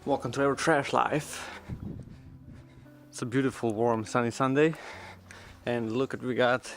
Welcome to our trash life. It's a beautiful, warm, sunny Sunday, and look what we got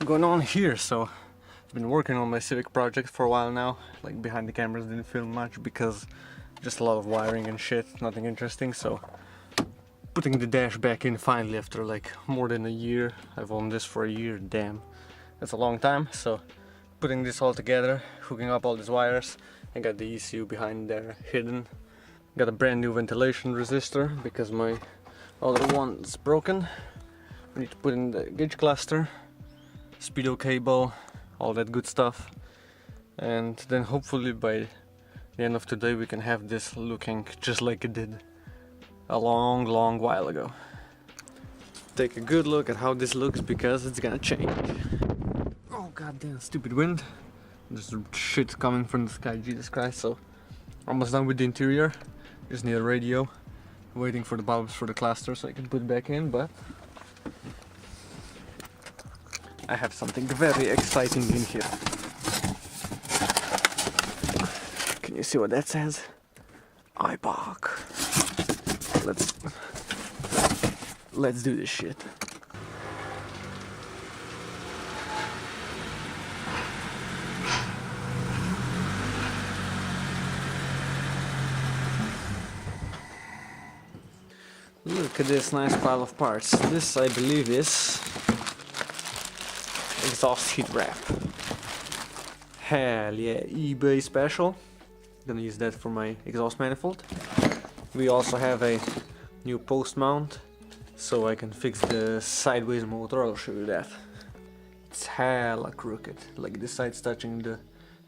going on here. So I've been working on my Civic project for a while now. Like behind the cameras didn't film much because just a lot of wiring and shit, nothing interesting. So putting the dash back in finally after like more than a year. I've owned this for a year, damn, that's a long time. So putting this all together, hooking up all these wires. I got the ECU behind there hidden. Got a brand new ventilation resistor because my other one's broken. We need to put in the gauge cluster, speedo cable, all that good stuff, and then hopefully by the end of today we can have this looking just like it did a long while ago. Take a good look at how this looks because it's gonna change. Oh goddamn stupid wind. There's shit coming from the sky, Jesus Christ. So almost done with the interior. Just need a radio. Waiting for the bulbs for the cluster so I can put it back in, but I have something very exciting in here. Can you see what that says? IBOC. Let's do this shit. Look at this nice pile of parts. This, I believe, is exhaust heat wrap. Hell yeah, eBay special. Gonna use that for my exhaust manifold. We also have a new post mount, so I can fix the sideways motor. I'll show you that. It's hella crooked, like this side's touching the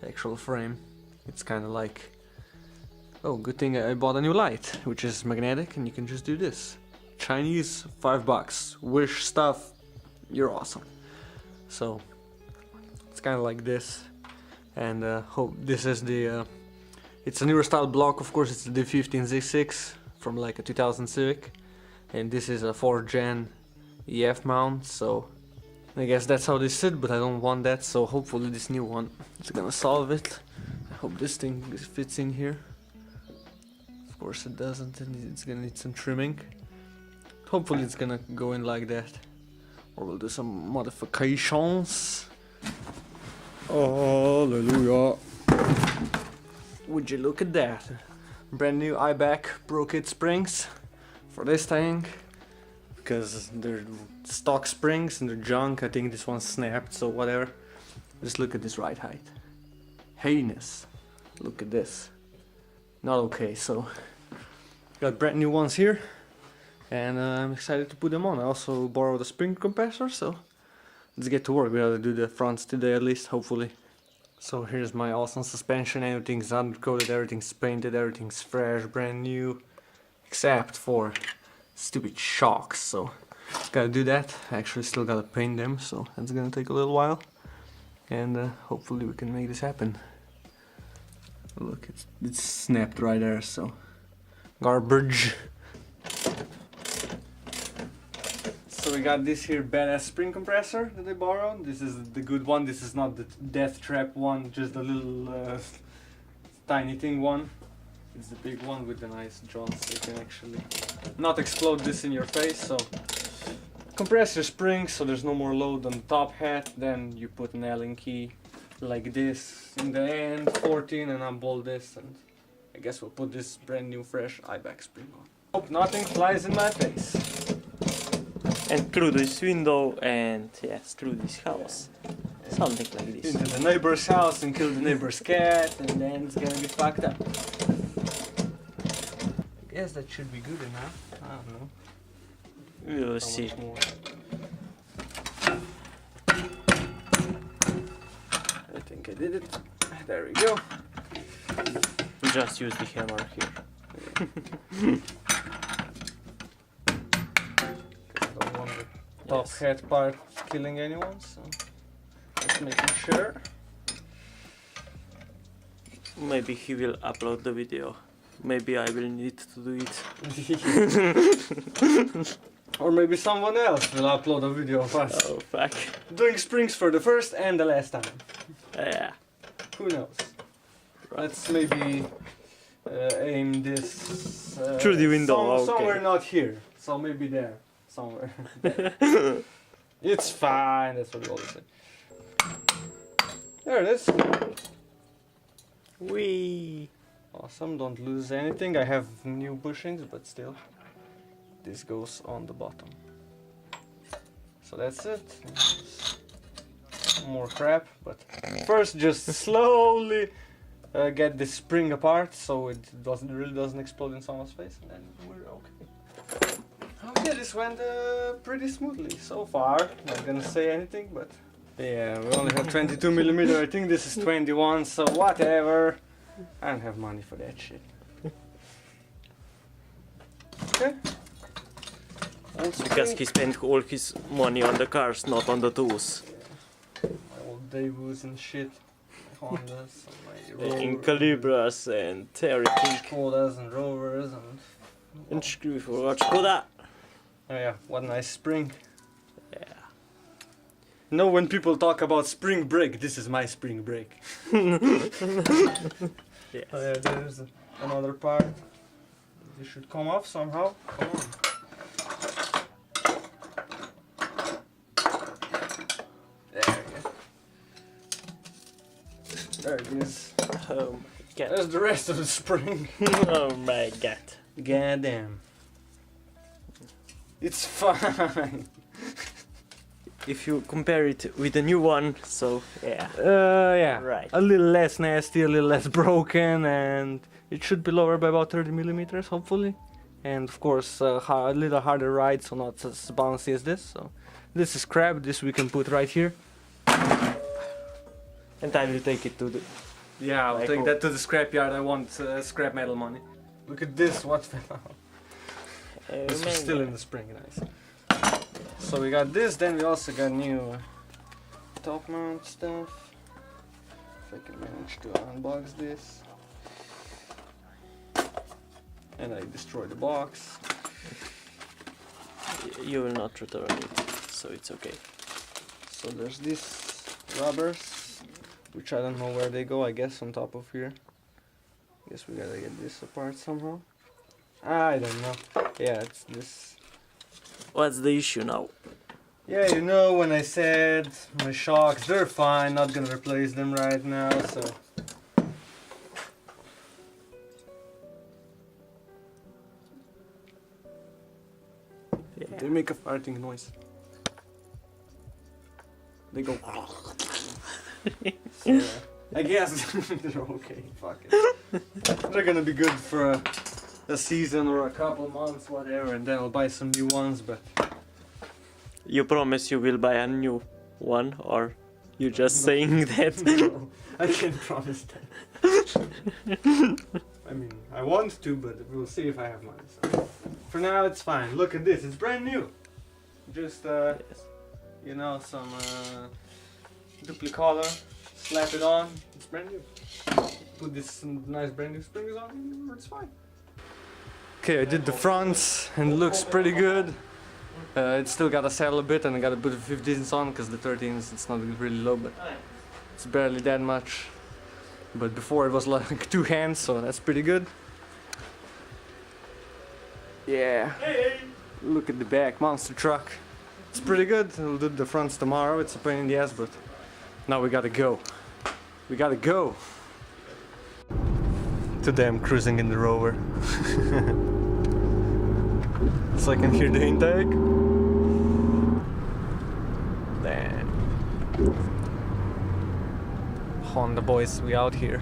actual frame. It's kind of like, oh, good thing I bought a new light, which is magnetic, and you can just do this. Chinese, $5. Wish stuff, you're awesome. So it's kind of like this, and hope this is the. It's a newer style block, of course. It's the D15Z6 from like a 2000 Civic, and this is a 4th gen EF mount. So I guess that's how they sit, but I don't want that. So hopefully this new one is gonna solve it. I hope this thing fits in here. Of course it doesn't, and it's gonna need some trimming. Hopefully it's gonna go in like that, or we'll do some modifications. Hallelujah! Would you look at that? Brand new IBAC Pro Kit springs for this thing, because they're stock springs and they're junk. I think this one snapped, so whatever. Just look at this ride height. Heinous. Look at this. Not okay, so got brand new ones here, and I'm excited to put them on. I also borrowed a spring compressor, so let's get to work. We have to do the fronts today at least, hopefully. So here's my awesome suspension. Everything's undercoated, everything's painted, everything's fresh, brand new, except for stupid shocks. So gotta do that. I actually still gotta paint them, so that's gonna take a little while, and hopefully we can make this happen. Look, it's snapped right there, so garbage. So we got this here badass spring compressor that I borrowed. This is the good one. This is not the death trap one, just the little tiny thing one. It's the big one with the nice joints, so you can actually not explode this in your face. So compress your springs so there's no more load on the top hat. Then you put an Allen key like this in the end, 14, and unbolt this, and I guess we'll put this brand new fresh IBAC spring on. Hope nothing flies in my face. And through this window, and yes, through this house. Yeah. Something like this. Into the neighbor's house and kill the neighbor's cat, and then it's gonna be fucked up. I guess that should be good enough. I don't know. We'll How see. much more? I think I did it. There we go. Just use the hammer here. Don't want the top hat part killing anyone, so just making sure. Maybe he will upload the video. Maybe I will need to do it. Or maybe someone else will upload a video of us Oh fuck. doing springs for the first and the last time. Yeah. Who knows? Let's maybe aim this through the window. Okay. Somewhere not here, so maybe there, somewhere. There. It's fine. That's what we always say. There it is. Whee! Awesome. Don't lose anything. I have new bushings, but still, this goes on the bottom. So that's it. More crap, but first just slowly get the spring apart so it really doesn't explode in someone's face, and then we're okay. Okay, this went pretty smoothly so far. Not gonna say anything, but yeah, we only have 22mm. I think this is 21, so whatever. I don't have money for that shit. Okay. Because he spent all his money on the cars, not on the tools. Old Daewoo's and shit. Hondas, In Calibras and everything. Skodas and Rovers And screw for Skoda. oh yeah, what a nice spring. Yeah. No, when people talk about spring break, this is my spring break. Yes. Oh yeah, there's another part. This should come off somehow. Come on. There we go. There it is. Oh my god. There's the rest of the spring. Oh my god. Goddamn. It's fine. If you compare it with the new one, so yeah. Yeah. Right. A little less nasty, a little less broken, and it should be lower by about 30mm, hopefully. And of course, a little harder ride, so not as bouncy as this. So this is crap. This we can put right here. And I will take it to the... Yeah, I'll Like take how- that to the scrapyard. I want scrap metal money. Look at this. What fell out? This is still in the spring, nice. So we got this, then we also got new top mount stuff. If I can manage to unbox this. And I destroyed the box. You will not return it, so it's okay. So there's these rubbers, which I don't know where they go, I guess on top of here. Guess we gotta get this apart somehow. I don't know. Yeah, it's this. What's the issue now? Yeah, you know when I said my shocks, they're fine, not gonna replace them right now, so... Yeah. They make a farting noise. They go... So, I guess they're okay, fuck it. They're gonna be good for a season or a couple months, whatever, and then I'll buy some new ones, but... You promise you will buy a new one, or you just saying that? No, I can't promise that. I mean, I want to, but we'll see if I have money. So. For now, it's fine. Look at this, it's brand new. Just, Yes. you know, some duplicolor, slap it on, it's brand new. Put this nice brand new springs on, and it's fine. Okay, I did the fronts, and it looks pretty good. It's still got to settle a bit, and I got to put the 15s on because the 13s it's not really low, but it's barely that much. But before it was like 2 hands, so that's pretty good. Yeah. Look at the back, monster truck. It's pretty good. We'll do the fronts tomorrow. It's a pain in the ass, but now we gotta go. We gotta go. Today I'm cruising in the Rover. So I can hear the intake. Damn. Honda boys, we out here.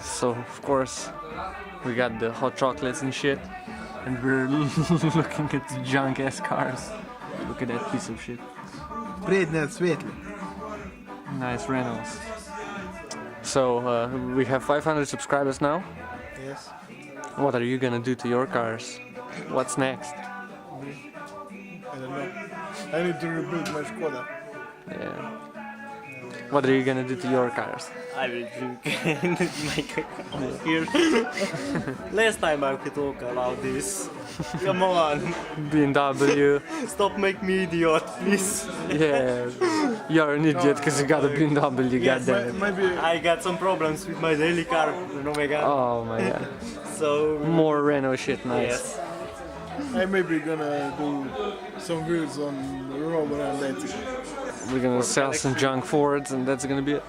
So of course we got the hot chocolates and shit, and we're looking at the junk ass cars. Look at that piece of shit. Nice Renaults. So we have 500 subscribers now. Yes. What are you gonna do to your cars? What's next? I don't know. I need to rebuild my Skoda. Yeah. What are you gonna do to your cars? I will drink my here. Last time I could talk about this. Come on, BMW. stop make me idiot, please. Yeah. You're an idiot because you got a BMW, Yes, goddamn it. Maybe I got some problems with my daily car. Oh my god. Oh my god. So More Renault shit, nice. yes. I maybe gonna do some wheels on the road and that's it. We're gonna sell some junk Fords and that's gonna be it.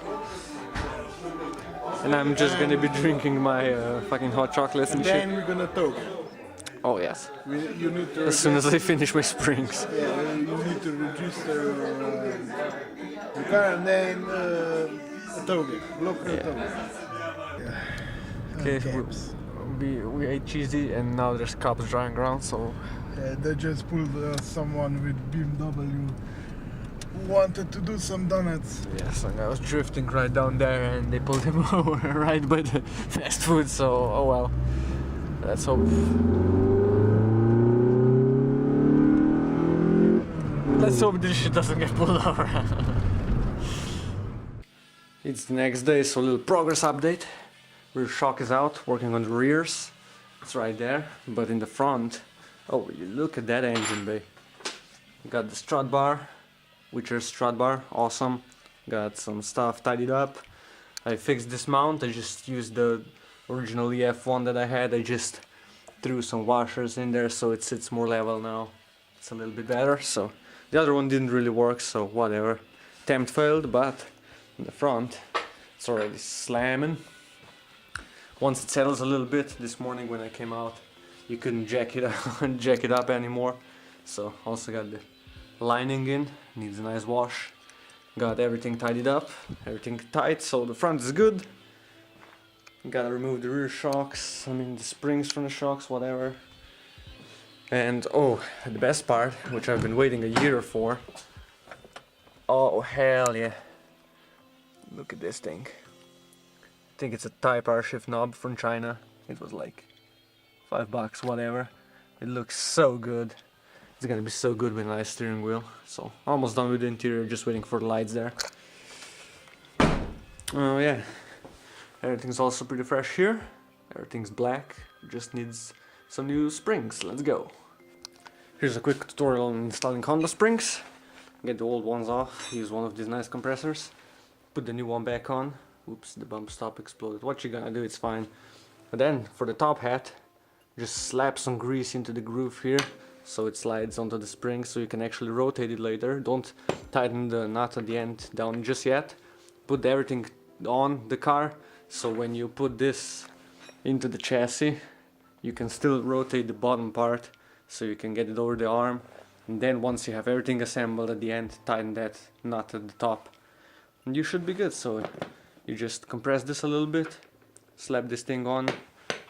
And I'm just gonna be drinking my fucking hot chocolates and shit. Then we're gonna talk. Oh yes. You need to As soon as I finish my springs. you need to register the car and then tow it. Block the tow. Okay, we ate cheesy and now there's cops driving around, so They just pulled someone with BMW who wanted to do some donuts. yes, and I was drifting right down there and they pulled him over right by the fast food, so oh well. Let's hope. Let's hope this shit doesn't get pulled over. It's the next day, so a little progress update. Rear shock is out, working on the rears. It's right there, but in the front, oh, you look at that engine bay. Got the strut bar, Witcher strut bar, awesome. Got some stuff tidied up. I fixed this mount, I just used the original EF1 that I had. I just threw some washers in there so it sits more level now. It's a little bit better, so the other one didn't really work, so whatever. Attempt failed, but in the front it's already slamming. Once it settles a little bit, this morning when I came out, you couldn't jack it up anymore. So also got the lining in, needs a nice wash. Got everything tidied up, everything tight, so the front is good. Gotta remove the rear shocks, I mean the springs from the shocks, whatever. And oh, the best part, which I've been waiting a year for. Oh hell yeah. Look at this thing. I think it's a Type R shift knob from China. It was like $5, whatever. It looks so good. It's gonna be so good with a nice steering wheel. So almost done with the interior, just waiting for the lights there. Oh yeah. Everything's also pretty fresh here. Everything's black. Just needs some new springs. Let's go. Here's a quick tutorial on installing Honda springs. Get the old ones off. Use one of these nice compressors. Put the new one back on. Oops, the bump stop exploded. What you gonna do, it's fine. But then, for the top hat, just slap some grease into the groove here, so it slides onto the spring, so you can actually rotate it later. Don't tighten the nut at the end down just yet. Put everything on the car, so when you put this into the chassis, you can still rotate the bottom part, so you can get it over the arm. And then once you have everything assembled at the end, tighten that nut at the top. And you should be good, so you just compress this a little bit, slap this thing on,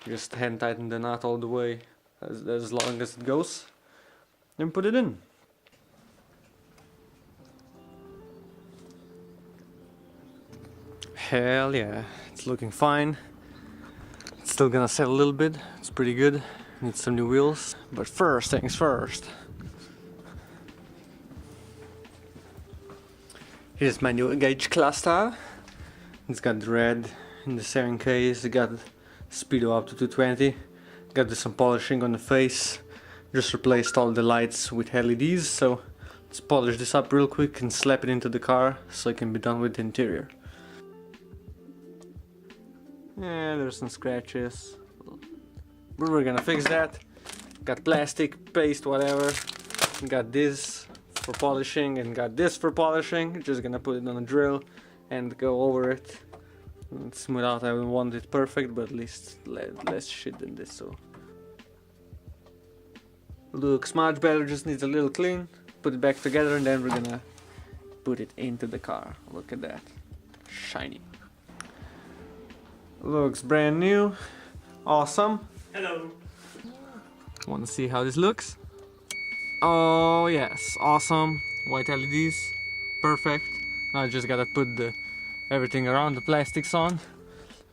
just hand tighten the nut all the way as long as it goes, then put it in. Hell yeah, it's looking fine. It's still gonna set a little bit, it's pretty good. Need some new wheels, but first things first. Here's my new gauge cluster. It's got the red in the steering case, it got speedo up to 220, got some polishing on the face, just replaced all the lights with LEDs, so let's polish this up real quick and slap it into the car so it can be done with the interior. Yeah, there's some scratches, but we're gonna fix that. Got plastic, paste, whatever, got this for polishing and got this for polishing. Just gonna put it on a drill and go over it and smooth out. I don't want it perfect, but at least less shit than this, so looks much better, just needs a little clean. Put it back together and then we're gonna put it into the car. Look at that, shiny, looks brand new, awesome. Hello. Want to see how this looks? Oh yes, awesome. White LEDs, perfect. Now I just gotta put everything around the plastics on.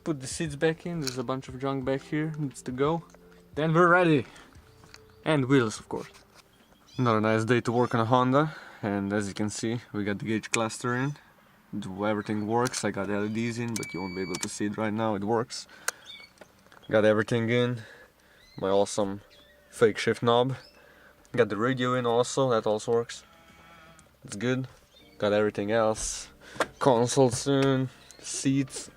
Put the seats back in, there's a bunch of junk back here, needs to go. Then we're ready. And wheels, of course. Another nice day to work on a Honda. And as you can see, we got the gauge cluster in. Everything works. I got LEDs in, but you won't be able to see it right now, it works. Got everything in. My awesome fake shift knob. Got the radio in also, that also works. It's good. got everything else. Console soon, seats.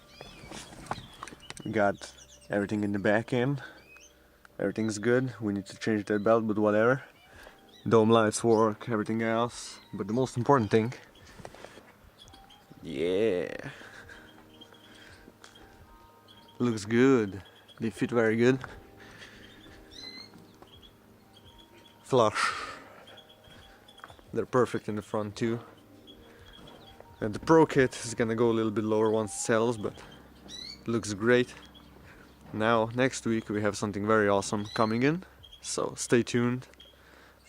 We got everything in the back end. Everything's good. We need to change that belt, but whatever. Dome lights work, everything else. But the most important thing, yeah, looks good. They fit very good. Flush. They're perfect in the front too. And the Pro Kit is gonna go a little bit lower once it sells, but it looks great. Now, next week we have something very awesome coming in, so stay tuned.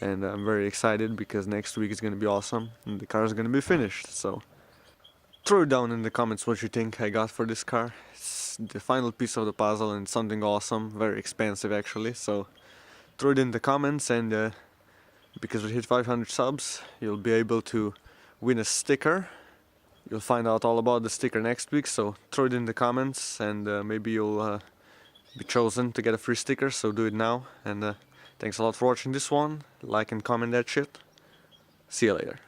And I'm very excited because next week is gonna be awesome and the car is gonna be finished. So throw down in the comments what you think I got for this car. It's the final piece of the puzzle and something awesome, very expensive actually. So throw it in the comments, and because we hit 500 subs, you'll be able to win a sticker. You'll find out all about the sticker next week, so throw it in the comments, and maybe you'll be chosen to get a free sticker, so do it now. And thanks a lot for watching this one. Like and comment that shit. See you later.